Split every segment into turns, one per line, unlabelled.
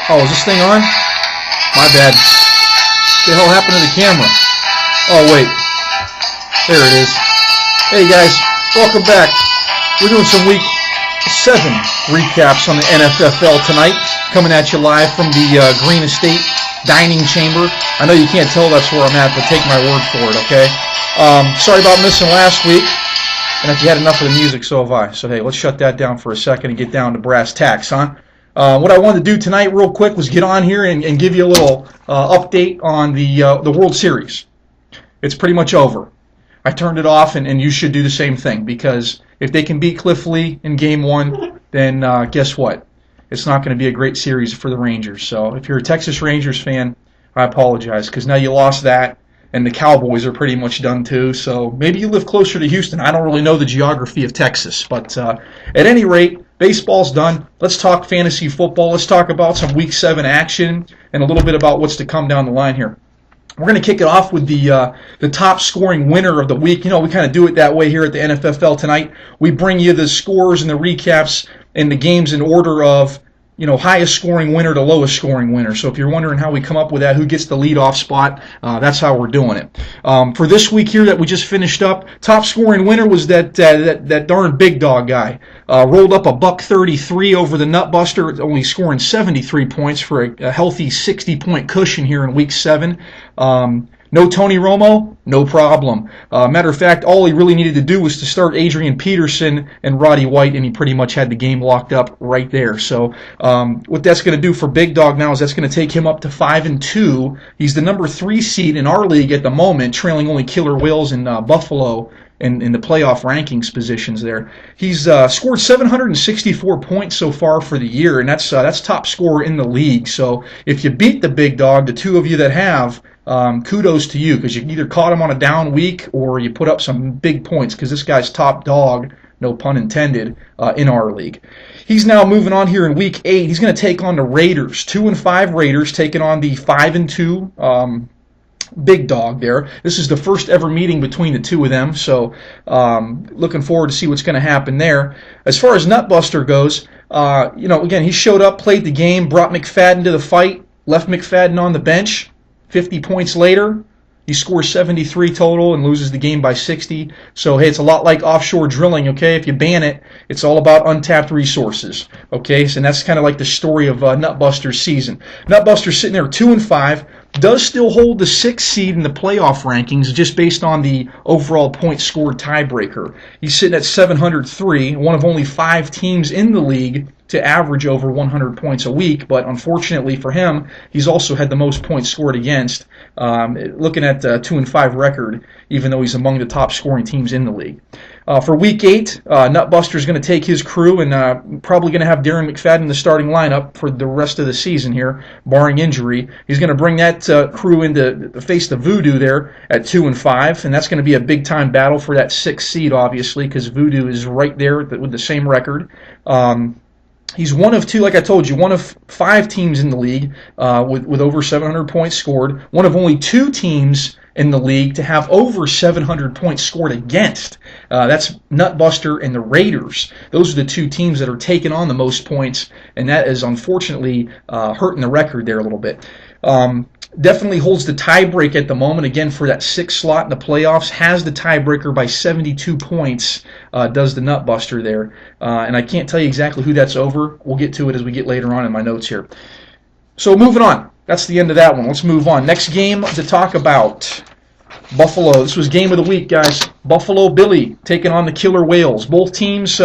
Oh, is this thing on? My bad. What the hell happened to the camera? Oh, wait. There it is. Hey, guys. Welcome back. We're doing some Week 7 recaps on the NFFL Tonight, coming at you live from the Green Estate Dining Chamber. I know you can't tell that's where I'm at, but take my word for it, okay? Sorry about missing last week. And if you had enough of the music, so have I. So, hey, let's shut that down for a second and get down to brass tacks, huh? What I wanted to do tonight real quick was get on here and give you a little update on the World Series. It's pretty much over. I turned it off, and you should do the same thing, because if they can beat Cliff Lee in Game 1, then guess what? It's not going to be a great series for the Rangers. So if you're a Texas Rangers fan, I apologize, because now you lost that. And the Cowboys are pretty much done too, so maybe you live closer to Houston. I don't really know the geography of Texas, but at any rate, baseball's done. Let's talk fantasy football. Let's talk about some Week 7 action and a little bit about what's to come down the line here. We're going to kick it off with the top scoring winner of the week. You know, we kind of do it that way here at the NFFL Tonight. We bring you the scores and the recaps and the games in order of, you know, highest scoring winner to lowest scoring winner. So if you're wondering how we come up with that, who gets the leadoff spot, that's how we're doing it. For this week here that we just finished up, top scoring winner was that darn big dog guy. Rolled up a $133 over the Nutbuster, only scoring 73 points for a healthy 60-point cushion here in Week 7. No Tony Romo? No problem. Matter of fact, all he really needed to do was to start Adrian Peterson and Roddy White, and he pretty much had the game locked up right there. So what that's going to do for Big Dog now is that's going to take him up to 5-2. He's the number 3 seed in our league at the moment, trailing only Killer Whales and Buffalo in the playoff rankings positions there. He's scored 764 points so far for the year, and that's top scorer in the league. So if you beat the Big Dog, the two of you that have, kudos to you, because you either caught him on a down week or you put up some big points, because this guy's top dog, no pun intended, in our league. He's now moving on here in Week 8. He's going to take on the Raiders. 2-5 Raiders taking on the 5-2 Big Dog there. This is the first ever meeting between the two of them, so looking forward to see what's going to happen there. As far as Nutbuster goes, you know, again, he showed up, played the game, brought McFadden to the fight, left McFadden on the bench. 50 points later, he scores 73 total and loses the game by 60. So, hey, it's a lot like offshore drilling, okay? If you ban it, it's all about untapped resources, okay? So, and that's kind of like the story of Nutbuster's season. Nutbuster's sitting there 2-5, does still hold the 6th seed in the playoff rankings just based on the overall points scored tiebreaker. He's sitting at 703, one of only 5 teams in the league to average over 100 points a week, but unfortunately for him, he's also had the most points scored against, looking at 2-5 record, even though he's among the top scoring teams in the league. For Week 8, Nutbuster's going to take his crew and probably going to have Darren McFadden in the starting lineup for the rest of the season here, barring injury. He's going to bring that crew into face the Voodoo there at 2-5, and that's going to be a big-time battle for that 6th seed, obviously, because Voodoo is right there with the same record. He's one of 2, like I told you, one of 5 teams in the league with over 700 points scored, one of only 2 teams in the league to have over 700 points scored against. That's Nutbuster and the Raiders. Those are the 2 teams that are taking on the most points, and that is unfortunately hurting the record there a little bit. Definitely holds the tiebreak at the moment, again, for that 6th slot in the playoffs. Has the tiebreaker by 72 points, does the Nutbuster there. And I can't tell you exactly who that's over. We'll get to it as we get later on in my notes here. So moving on. That's the end of that one. Let's move on. Next game to talk about, Buffalo. This was game of the week, guys. Buffalo Billy taking on the Killer Whales. Both teams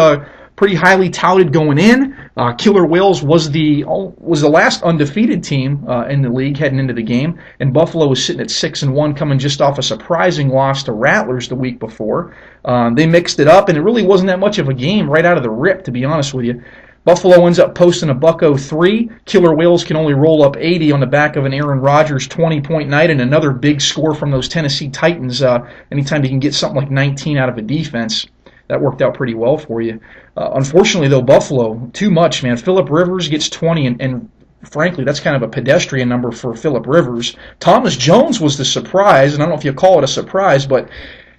pretty highly touted going in. Killer Whales was the last undefeated team in the league heading into the game, and Buffalo was sitting at 6-1, coming just off a surprising loss to Rattlers the week before. They mixed it up, and it really wasn't that much of a game right out of the rip, to be honest with you. Buffalo ends up posting a $103. Killer Whales can only roll up 80 on the back of an Aaron Rodgers 20-point night and another big score from those Tennessee Titans. Anytime you can get something like 19 out of a defense, that worked out pretty well for you. Unfortunately, though, Buffalo, too much, man. Phillip Rivers gets 20, and frankly, that's kind of a pedestrian number for Phillip Rivers. Thomas Jones was the surprise, and I don't know if you call it a surprise, but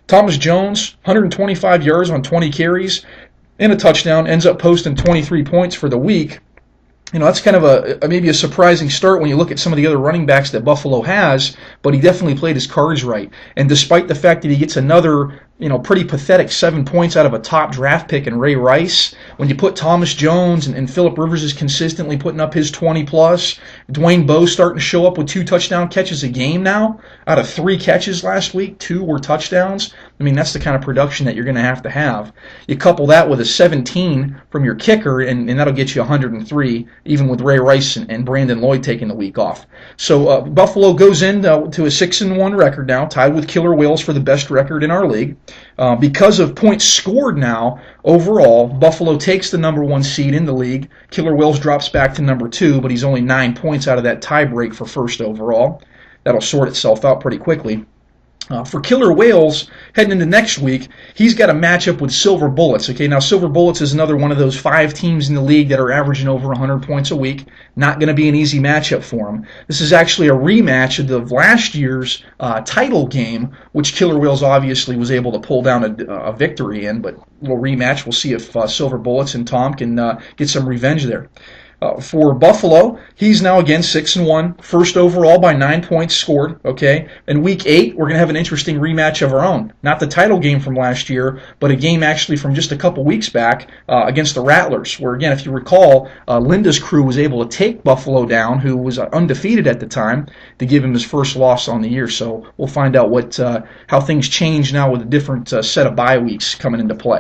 Thomas Jones, 125 yards on 20 carries and a touchdown, ends up posting 23 points for the week. that's kind of maybe a surprising start when you look at some of the other running backs that Buffalo has, but he definitely played his cards right. And despite the fact that he gets another, pretty pathetic 7 points out of a top draft pick in Ray Rice, when you put Thomas Jones and Phillip Rivers is consistently putting up his 20+, Dwayne Bowe's starting to show up with 2 touchdown catches a game now. Out of 3 catches last week, 2 were touchdowns. I mean, that's the kind of production that you're going to have. You couple that with a 17 from your kicker, and that'll get you 103, even with Ray Rice and Brandon Lloyd taking the week off. So Buffalo goes into a 6-1 record now, tied with Killer Whales for the best record in our league. Because of points scored now, overall, Buffalo takes the number 1 seed in the league. Killer Whales drops back to number 2, but he's only 9 points out of that tie break for first overall. That'll sort itself out pretty quickly. For Killer Whales, heading into next week, he's got a matchup with Silver Bullets. Okay, now Silver Bullets is another one of those 5 teams in the league that are averaging over 100 points a week. Not going to be an easy matchup for him. This is actually a rematch of last year's title game, which Killer Whales obviously was able to pull down a victory in, but a little rematch. We'll see if Silver Bullets and Tom can get some revenge there. For Buffalo, he's now again 6-1, first overall by 9 points scored. Okay, in Week 8, we're going to have an interesting rematch of our own. Not the title game from last year, but a game actually from just a couple weeks back against the Rattlers, where again, if you recall, Linda's crew was able to take Buffalo down, who was undefeated at the time, to give him his first loss on the year. So we'll find out how things change now with a different set of bye weeks coming into play.